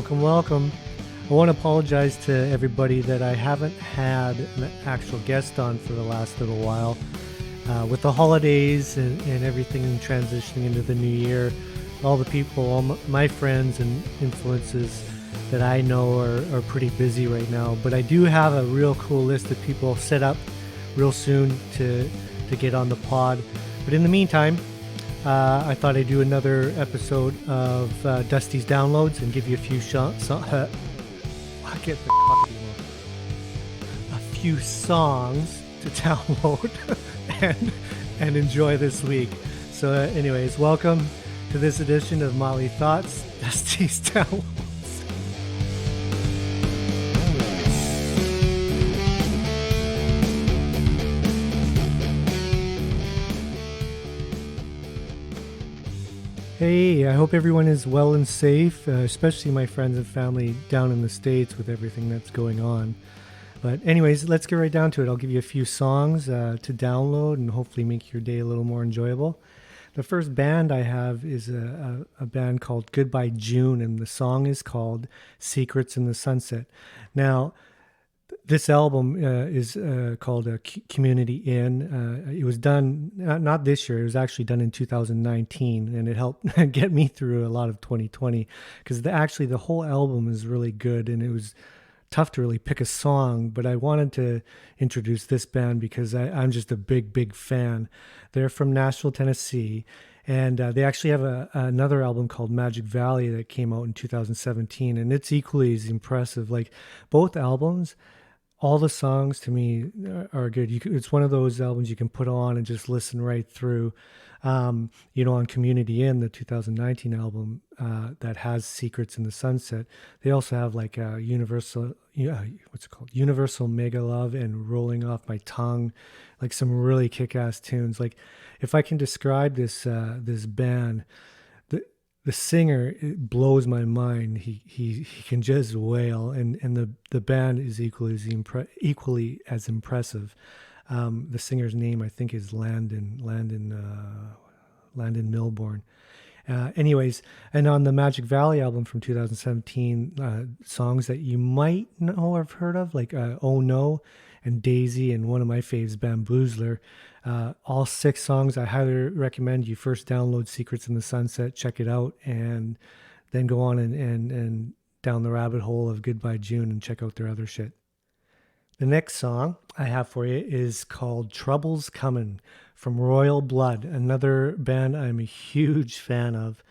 Welcome, welcome. I want to apologize to everybody that I haven't had an actual guest on for the last little while. With the holidays and everything transitioning into the new year, all the people, all my friends and influences that I know are pretty busy right now. But I do have a real cool list of people set up real soon to get on the pod. But in the meantime, I thought I'd do another episode of Dusty's Downloads and give you a few a few songs to download and enjoy this week. So anyways, welcome to this edition of Motley Thoughts, Dusty's Downloads. Hey, I hope everyone is well and safe, especially my friends and family down in the States with everything that's going on. But anyways, let's get right down to it. I'll give you a few songs to download and hopefully make your day a little more enjoyable. The first band I have is a band called Goodbye June, and the song is called Secrets in the Sunset. Now, this album is called Community Inn. It was done, not this year, it was actually done in 2019, and it helped get me through a lot of 2020, because actually the whole album is really good, and it was tough to really pick a song, but I wanted to introduce this band because I'm just a big fan. They're from Nashville, Tennessee, and they actually have another album called Magic Valley that came out in 2017, and it's equally as impressive. Like, both albums, all the songs to me are good. It's one of those albums you can put on and just listen right through. On Community Inn, the 2019 album that has Secrets in the Sunset, they also have like Universal Mega Love and Rolling Off My Tongue, like some really kick-ass tunes. Like, if I can describe this band, the singer, it blows my mind. He can just wail, and the band is equally as impressive. The singer's name, I think, is Landon Milbourne. Anyways, and on the Magic Valley album from 2017, songs that you might know or have heard of, like Oh No and Daisy, and one of my faves, Bamboozler. All 6 songs, I highly recommend you first download Secrets in the Sunset, check it out, and then go on and down the rabbit hole of Goodbye June and check out their other shit. The next song I have for you is called Trouble's Comin' from Royal Blood, another band I'm a huge fan of.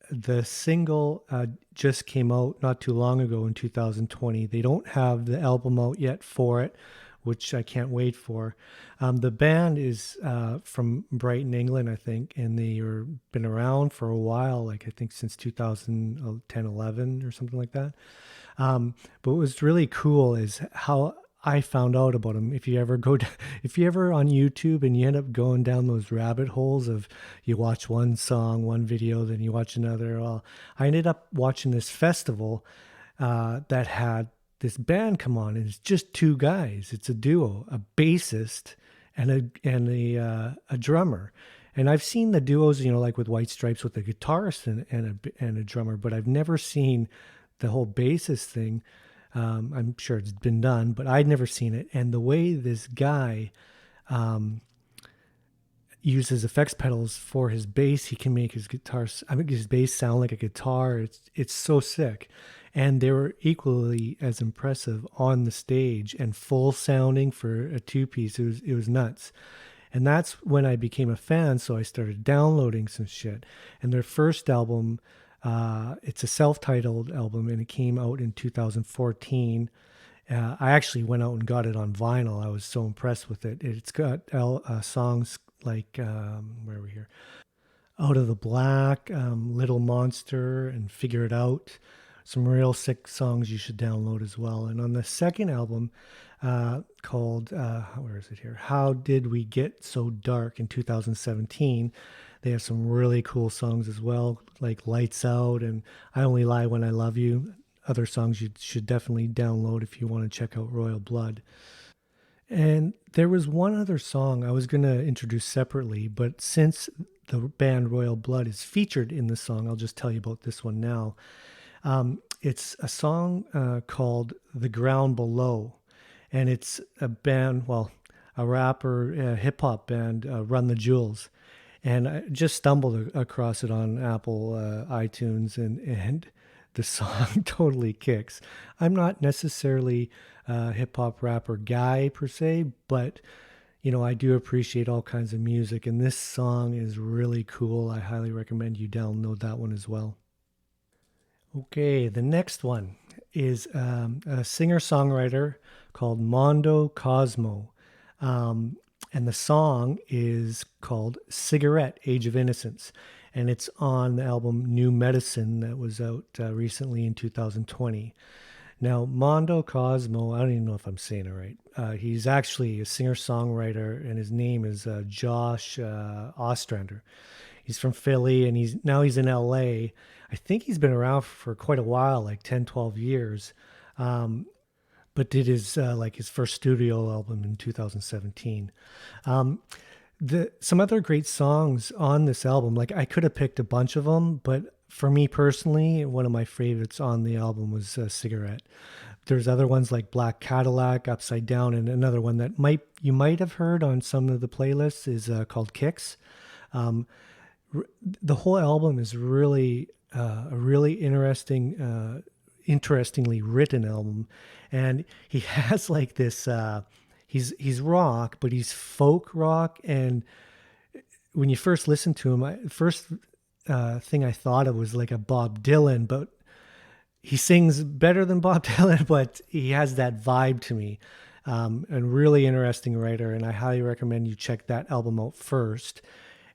The single just came out not too long ago in 2020. They don't have the album out yet for it, which I can't wait for. The band is from Brighton, England, I think, and they've been around for a while, like I think since 2010, 11 or something like that. But what was really cool is how I found out about them. If you ever on YouTube and you end up going down those rabbit holes of you watch one song, one video, then you watch another. Well, I ended up watching this festival that had this band come on, and it's just 2 guys. It's a duo, a bassist and a drummer. And I've seen the duos, like with White Stripes, with a guitarist and a drummer, but I've never seen the whole bassist thing. I'm sure it's been done, but I'd never seen it. And the way this guy uses effects pedals for his bass, he can make his bass sound like a guitar. It's so sick. And they were equally as impressive on the stage and full sounding for a 2-piece. It was nuts. And that's when I became a fan, so I started downloading some shit. And their first album, it's a self-titled album, and it came out in 2014. I actually went out and got it on vinyl. I was so impressed with it. It's got songs like, where are we here? Out of the Black, Little Monster, and Figure It Out. Some real sick songs you should download as well. And on the second album, called, where is it here? How Did We Get So Dark in 2017, they have some really cool songs as well, like Lights Out and I Only Lie When I Love You. Other songs you should definitely download if you want to check out Royal Blood. And there was one other song I was going to introduce separately, but since the band Royal Blood is featured in the song, I'll just tell you about this one now. It's a song called "The Ground Below," and it's a band, well, a rapper, a hip hop band, Run the Jewels. And I just stumbled across it on Apple iTunes, and the song totally kicks. I'm not necessarily a hip hop rapper guy per se, but I do appreciate all kinds of music, and this song is really cool. I highly recommend you download that one as well. Okay, the next one is a singer songwriter called Mondo Cozmo. Um, and the song is called Cigarette Age of Innocence. And it's on the album New Medicine that was out recently in 2020. Now, Mondo Cosmo, I don't even know if I'm saying it right. He's actually a singer songwriter, and his name is Josh Ostrander. He's from Philly, and he's in LA. I think he's been around for quite a while, like 10, 12 years. But did his like his first studio album in 2017. Um, the Some other great songs on this album, like I could have picked a bunch of them, but for me personally, one of my favorites on the album was Cigarette. There's other ones like Black Cadillac, Upside Down, and another one that you might have heard on some of the playlists is called Kicks. Um, the whole album is really a really interestingly written album, and he has like this. He's rock, but he's folk rock, and when you first listen to him, first thing I thought of was like a Bob Dylan, but he sings better than Bob Dylan, but he has that vibe to me. And really interesting writer, and I highly recommend you check that album out first.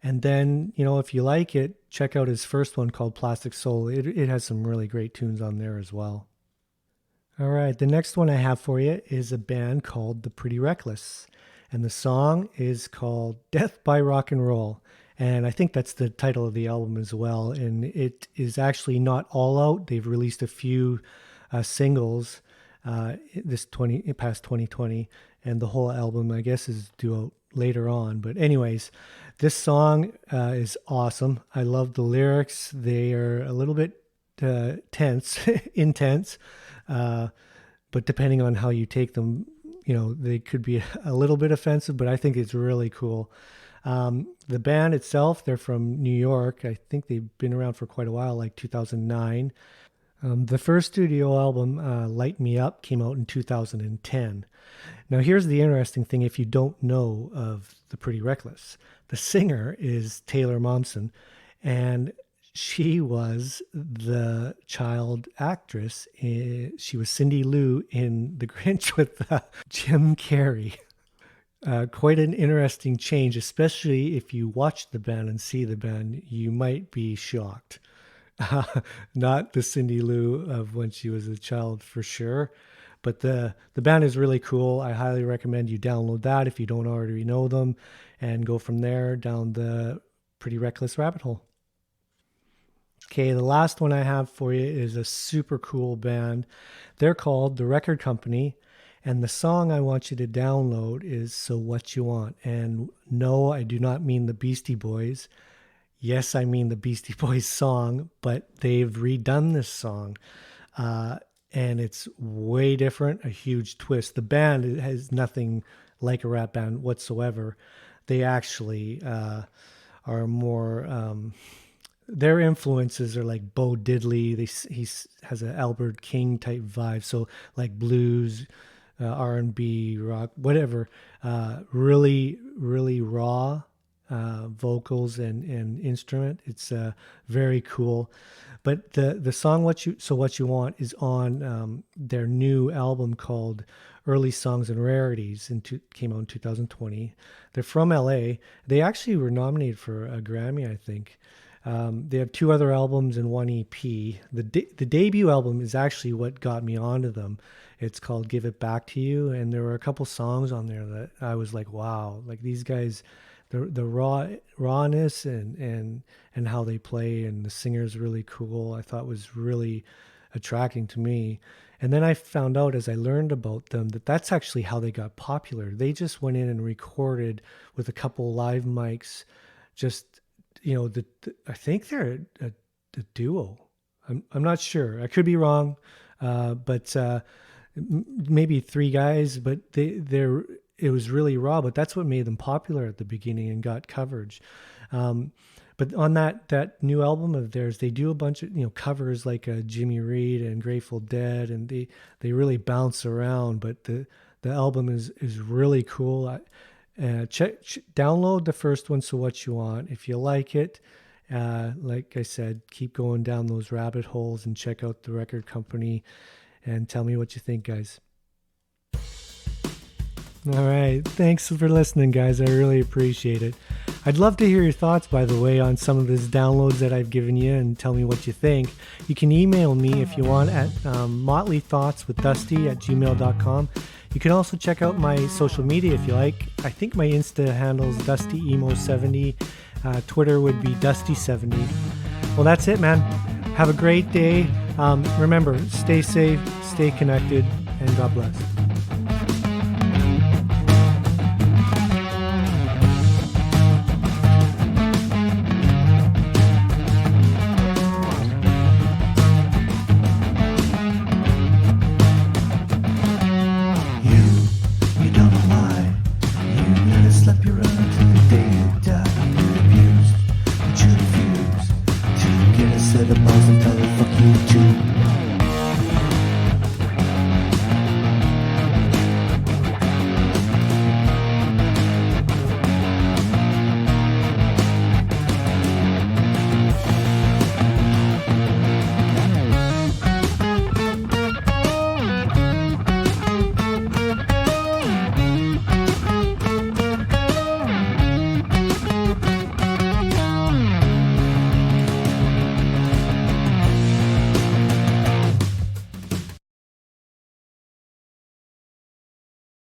And then, if you like it, check out his first one called Plastic Soul. It has some really great tunes on there as well. All right, the next one I have for you is a band called The Pretty Reckless. And the song is called Death by Rock and Roll. And I think that's the title of the album as well. And it is actually not all out. They've released a few singles past 2020. And the whole album, I guess, is due out later on. But anyways, this song is awesome. I love the lyrics. They are a little bit tense, intense, uh, but depending on how you take them, they could be a little bit offensive, but I think it's really cool. The band itself, they're from New York. I think they've been around for quite a while, like 2009. The first studio album, Light Me Up, came out in 2010. Now, here's the interesting thing if you don't know of The Pretty Reckless. The singer is Taylor Momsen, and she was the child actress. She was Cindy Lou in The Grinch with Jim Carrey. Quite an interesting change, especially if you watch the band and see the band. You might be shocked. Not the Cindy Lou of when she was a child for sure, but the band is really cool. I highly recommend you download that if you don't already know them, and go from there down the Pretty Reckless rabbit hole. Okay, the last one I have for you is a super cool band. They're called The Record Company, and the song I want you to download is So What You Want. And no, I do not mean the Beastie Boys. Yes, I mean the Beastie Boys song, but they've redone this song. And it's way different, a huge twist. The band has nothing like a rap band whatsoever. They actually are more, their influences are like Bo Diddley. He has an Albert King type vibe. So like blues, R&B, rock, whatever. Really, really raw vocals and instrument. It's very cool. But the song What You Want is on their new album called Early Songs and Rarities, came out in 2020. They're from LA. They actually were nominated for a Grammy, I think. They have two other albums and one EP. The debut album is actually what got me onto them. It's called Give It Back to You, and there were a couple songs on there that I was like, wow, like these guys, the rawness and how they play, and the singer's really cool. I thought was really attracting to me. And then I found out as I learned about them that that's actually how they got popular. They just went in and recorded with a couple live mics. Just I think they're a duo. I'm not sure. I could be wrong, but maybe three guys. But they're it was really raw. But that's what made them popular at the beginning and got coverage. But on that new album of theirs, they do a bunch of covers like Jimmy Reed and Grateful Dead, and they really bounce around. But the album is really cool. Download the first one, So What You Want. If you like it, like I said, keep going down those rabbit holes and check out the record company and tell me what you think, guys. All right. Thanks for listening, guys. I really appreciate it. I'd love to hear your thoughts, by the way, on some of these downloads that I've given you and tell me what you think. You can email me if you want at motleythoughtswithdusty@gmail.com. You can also check out my social media if you like. I think my Insta handle is DustyEmo70. Twitter would be Dusty70. Well, that's it, man. Have a great day. Remember, stay safe, stay connected, and God bless. Set a pause and tell her fuck you too.